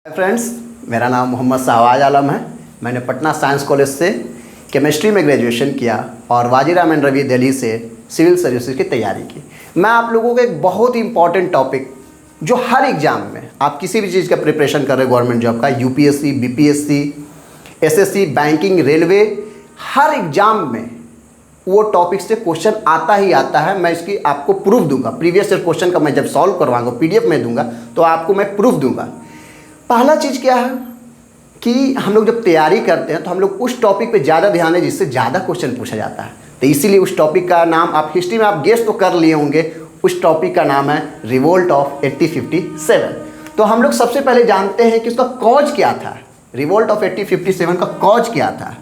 Friends, मेरा नाम मोहम्मद शहबाज आलम है। मैंने पटना साइंस कॉलेज से केमिस्ट्री में ग्रेजुएशन किया और वाजीराम एंड रवि दिल्ली से सिविल सर्विसेज की तैयारी की। मैं आप लोगों को एक बहुत ही इंपॉर्टेंट टॉपिक जो हर एग्ज़ाम में आप किसी भी चीज़ का प्रिपरेशन कर रहे हो, गवर्नमेंट जॉब का, UPSC, BPSC, SSC, banking, railway, हर एग्ज़ाम में वो टॉपिक से क्वेश्चन आता ही आता है। मैं इसकी आपको प्रूफ दूंगा। प्रीवियस ईयर क्वेश्चन का मैं जब सॉल्व करवाऊंगा, पीडीएफ में दूंगा, तो आपको मैं प्रूफ दूंगा। पहला चीज़ क्या है कि हम लोग जब तैयारी करते हैं तो हम लोग उस टॉपिक पे ज़्यादा ध्यान दें जिससे ज़्यादा क्वेश्चन पूछा जाता है। तो इसीलिए उस टॉपिक का नाम, आप हिस्ट्री में आप गेस तो कर लिए होंगे, उस टॉपिक का नाम है रिवोल्ट ऑफ 1857। तो हम लोग सबसे पहले जानते हैं कि उसका कॉज क्या था। रिवोल्ट ऑफ 1857 का कॉज क्या था,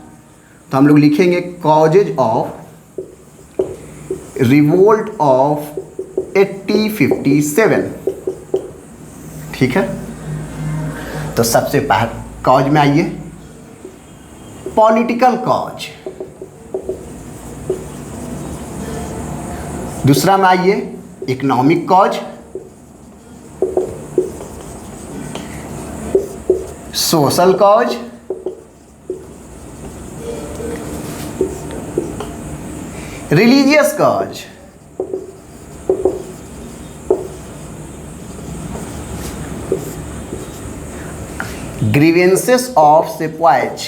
तो हम लोग लिखेंगे कॉजेज ऑफ रिवोल्ट ऑफ 1857। ठीक है, तो सबसे पहले कॉज में आइए, पॉलिटिकल कॉज। दूसरा में आइए economic cause, social cause, religious cause, grievances of sepoys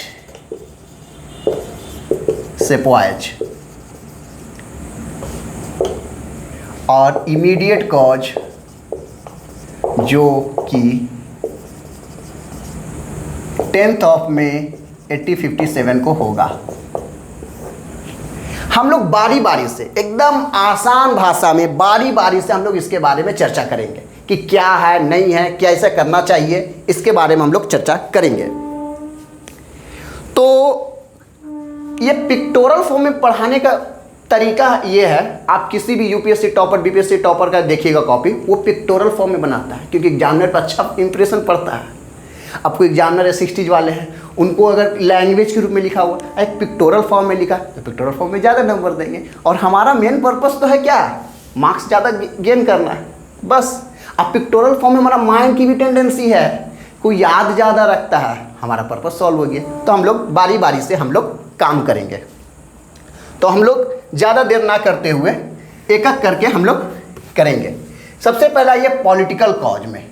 और इमीडिएट कॉज जो कि 10th ऑफ मई 1857 को होगा। हम लोग बारी बारी से, एकदम आसान भाषा में बारी बारी से हम लोग इसके बारे में चर्चा करेंगे कि क्या है, नहीं है, क्या ऐसा करना चाहिए, इसके बारे में हम लोग चर्चा करेंगे। तो ये पिक्टोरल फॉर्म में पढ़ाने का तरीका ये है, आप किसी भी यूपीएससी टॉपर, बीपीएससी टॉपर का देखिएगा कॉपी, वो पिक्टोरल फॉर्म में बनाता है क्योंकि एग्जामिनर पर अच्छा इंप्रेशन पड़ता है। आपको एग्जामिनर 60 वाले हैं, उनको अगर लैंग्वेज के रूप में लिखा हुआ, एक पिक्टोरल फॉर्म में लिखा, तो पिक्टोरल फॉर्म में ज़्यादा नंबर देंगे। और हमारा मेन पर्पस तो है क्या, मार्क्स ज़्यादा गेन करना है बस। अब पिक्टोरल फॉर्म में हमारा माइंड की भी टेंडेंसी है, कोई याद ज़्यादा रखता है, हमारा पर्पस सॉल्व हो गया। तो हम लोग बारी बारी से हम लोग काम करेंगे। तो हम लोग ज़्यादा देर ना करते हुए एक एक करके हम लोग करेंगे। सबसे पहला ये पॉलिटिकल कॉज में,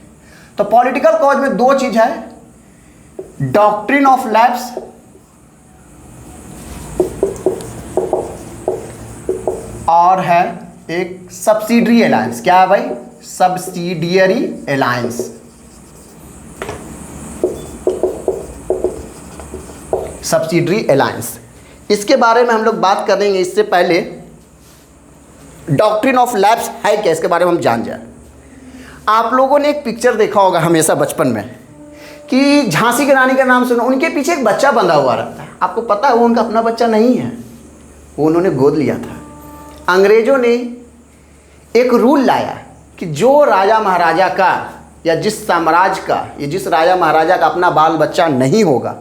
तो पॉलिटिकल कॉज में दो चीज़ है, डॉक्ट्रिन ऑफ लैप्स और है एक सब्सिडियरी अलायंस। क्या है भाई, सब्सिडियरी अलायंस। सब्सिडियरी अलायंस, इसके बारे में हम लोग बात करेंगे। इससे पहले डॉक्ट्रिन ऑफ लैप्स है क्या, इसके बारे में हम जान जाए। आप लोगों ने एक पिक्चर देखा होगा हमेशा बचपन में कि झांसी की रानी का नाम सुना, उनके पीछे एक बच्चा बंधा हुआ रहता है। आपको पता है वो उनका अपना बच्चा नहीं है, वो उन्होंने गोद लिया था। अंग्रेजों ने एक रूल लाया कि जो राजा महाराजा का या जिस साम्राज्य का या जिस राजा महाराजा का अपना बाल बच्चा नहीं होगा,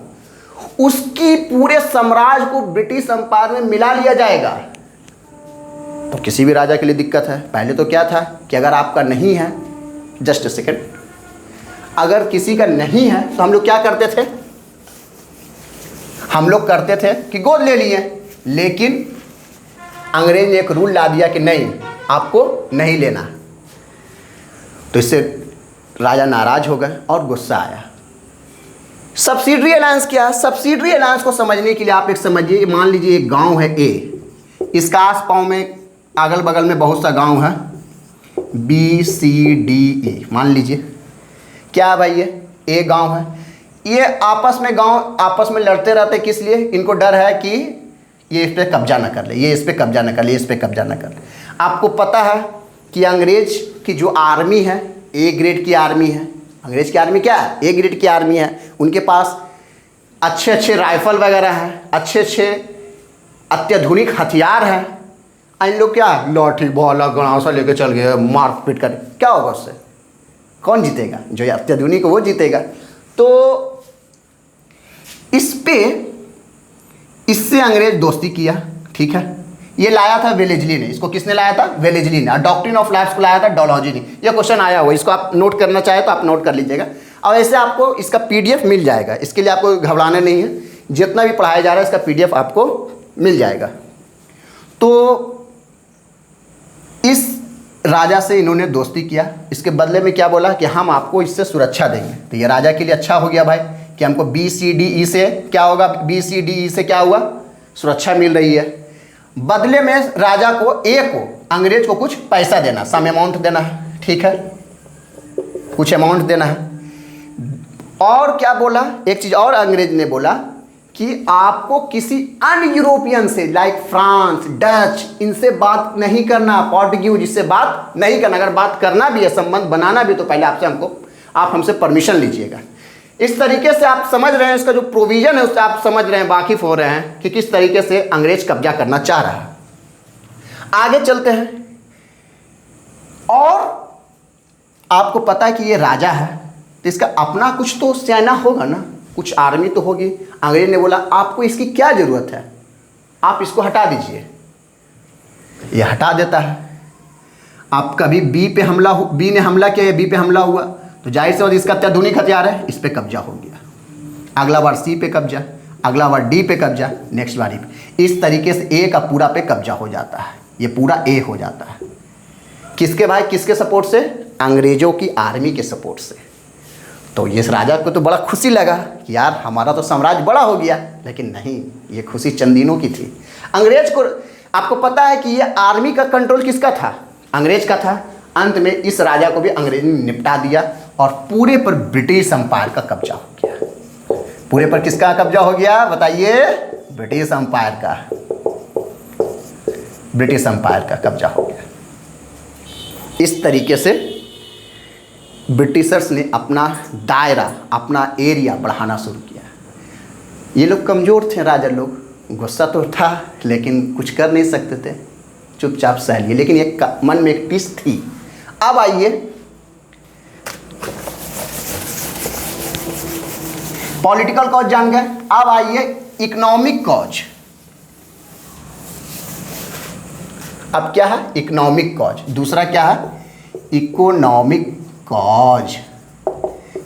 उसकी पूरे साम्राज्य को ब्रिटिश एम्पायर में मिला लिया जाएगा। तो किसी भी राजा के लिए दिक्कत है। पहले तो क्या था कि अगर आपका नहीं है, जस्ट अ सेकेंड, अगर किसी का नहीं है तो हम लोग क्या करते थे, हम लोग करते थे कि गोद ले लिए। लेकिन अंग्रेज ने एक रूल ला दिया कि नहीं, आपको नहीं लेना। तो इससे राजा नाराज हो गए और गुस्सा आया। सब्सिडियरी अलायंस क्या है, सब्सिडियरी अलायंस को समझने के लिए आप एक समझिए, मान लीजिए एक गांव है ए, इसका आस पास में अगल बगल में बहुत सा गांव है, बी सी डी ई, मान लीजिए क्या है भाई, ये ए गांव है। ये आपस में गांव आपस में लड़ते रहते, किस लिए, इनको डर है कि ये इस पर कब्जा ना कर ले, ये इस पर कब्जा ना कर ले, इस पर कब्जा ना कर ले। आपको पता है कि अंग्रेज की जो आर्मी है, ए ग्रेड की आर्मी है। अंग्रेज की आर्मी क्या है, ए ग्रेड की आर्मी है। उनके पास अच्छे अच्छे राइफल वगैरह हैं, अच्छे अच्छे अत्याधुनिक हथियार हैं। इन लोग क्या, लाठी भाला गणासा लेके चल गए, मार पीट कर, क्या होगा उससे, कौन जीतेगा, जो अत्याधुनिक वो जीतेगा। तो इससे अंग्रेज दोस्ती किया, ठीक है। ये लाया था वेलेजली ने, इसको किसने लाया था, वेलेजली ने। और डॉक्ट्रिन ऑफ लैप्स को लाया था डलहौजी ने। ये क्वेश्चन आया हुआ, इसको आप नोट करना चाहे तो आप नोट कर लीजिएगा। और ऐसे आपको इसका PDF मिल जाएगा, इसके लिए आपको घबराना नहीं है, जितना भी पढ़ाया जा रहा है इसका PDF आपको मिल जाएगा। तो इस राजा से इन्होंने दोस्ती किया, इसके बदले में क्या बोला कि हम आपको इससे सुरक्षा देंगे। तो ये राजा के लिए अच्छा हो गया भाई कि हमको BCDE से क्या होगा, BCDE से क्या हुआ, सुरक्षा मिल रही है। बदले में राजा को अंग्रेज को कुछ पैसा देना, सम अमाउंट देना है, ठीक है, कुछ अमाउंट देना है। और क्या बोला, एक चीज़ और अंग्रेज ने बोला कि आपको किसी अन्य यूरोपियन से, लाइक फ्रांस, डच, इनसे बात नहीं करना, पोर्टुगीज, इससे बात नहीं करना। अगर बात करना भी है, संबंध बनाना भी, तो पहले आप हमसे परमिशन लीजिएगा। इस तरीके से आप समझ रहे हैं, इसका जो प्रोविज़न है उससे आप समझ रहे हैं, वाकिफ़ हो रहे हैं कि किस तरीके से अंग्रेज कब्जा करना चाह रहा है। आगे चलते हैं। और आपको पता है कि ये राजा है, तो इसका अपना कुछ तो सेना होगा ना, कुछ आर्मी तो होगी। अंग्रेज ने बोला आपको इसकी क्या ज़रूरत है, आप इसको हटा दीजिए। ये हटा देता है। आप कभी बी ने हमला किया, बी पे हमला हुआ, तो जाहिर से इसका अत्याधुनिक हथियार है, इस पे कब्जा हो गया। अगला बार C पे कब्जा, अगला बार D पे कब्जा, नेक्स्ट बार E पे। इस तरीके से A का पूरा पे कब्जा हो जाता है, ये पूरा A हो जाता है। किसके भाई, किसके सपोर्ट से, अंग्रेज़ों की आर्मी के सपोर्ट से। तो इस राजा को तो बड़ा खुशी लगा कि यार हमारा तो साम्राज्य बड़ा हो गया, लेकिन नहीं, ये खुशी चंद दिनों की थी। अंग्रेज को, आपको पता है कि ये आर्मी का कंट्रोल किसका था, अंग्रेज का था। अंत में इस राजा को भी अंग्रेज ने निपटा दिया और पूरे पर ब्रिटिश एम्पायर का कब्जा हो गया। पूरे पर किसका कब्जा हो गया बताइए, ब्रिटिश एम्पायर का, ब्रिटिश एम्पायर का कब्जा हो गया। इस तरीके से ब्रिटिशर्स ने अपना दायरा, अपना एरिया बढ़ाना शुरू किया। ये लोग कमज़ोर थे, राजा लोग, गुस्सा तो था लेकिन कुछ कर नहीं सकते थे, चुपचाप सह लिए, लेकिन एक मन में एक टिस थी। अब आइए पॉलिटिकल कॉज जान गए, अब आइए इकोनॉमिक कॉज। अब क्या है, इकोनॉमिक कॉज। दूसरा क्या है, इकोनॉमिक कॉज।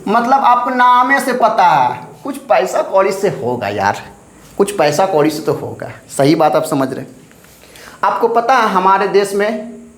मतलब आपको नामे से पता है कुछ पैसा कौड़ी से होगा यार, कुछ पैसा कौड़ी से तो होगा। सही बात आप समझ रहे हैं। आपको पता है हमारे देश में